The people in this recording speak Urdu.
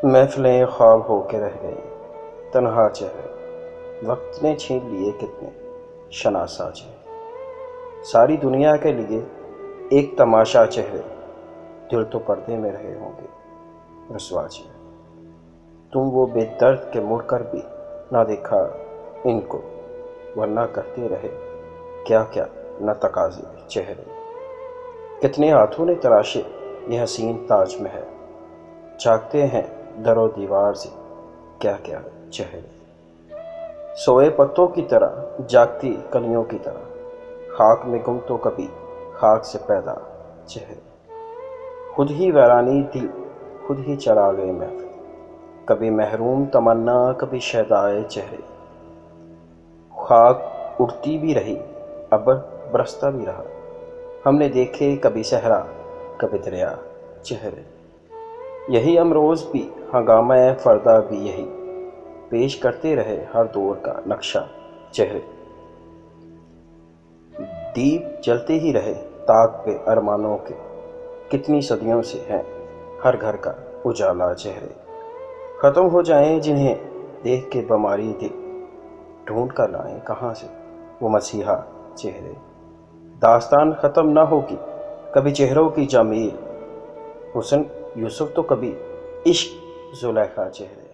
محفلیں خواب ہو کے رہ گئی، تنہا چہرے وقت نے چھین لیے کتنے شناسا چہرے، ساری دنیا کے لیے ایک تماشا چہرے، دل تو پردے میں رہے ہوں گے رسوا چہرے۔ تم وہ بے درد کے مڑ کر بھی نہ دیکھا ان کو، ورنہ کرتے رہے کیا کیا نہ تقاضے چہرے۔ کتنے ہاتھوں نے تراشے یہ حسین تاج محل، جھانکتے ہیں در و دیوار سے کیا کیا چہرے۔ سوئے پتوں کی طرح جاگتی کلیوں کی طرح، خاک میں گم تو کبھی خاک سے پیدا چہرے۔ خود ہی ویرانی دل خود ہی چلا گئے محفل، کبھی محروم تمنا کبھی شیدائے چہرے۔ خاک اڑتی بھی رہی ابر برستا بھی رہا، ہم نے دیکھے کبھی صحرا کبھی دریا چہرے۔ یہی امروز بھی ہنگامہ فردا بھی یہی، پیش کرتے رہے ہر دور کا نقشہ چہرے۔ دیپ جلتے ہی رہے طاق پہ ارمانوں کے، کتنی صدیوں سے ہیں ہر گھر کا اجالا چہرے۔ ختم ہو جائیں جنہیں دیکھ کے بیماری دل، ڈھونڈ کر لائیں کہاں سے وہ مسیحا چہرے۔ داستان ختم نہ ہوگی کبھی چہروں کی جمیل، حسن یوسف تو کبھی عشق زلیخا چہرے۔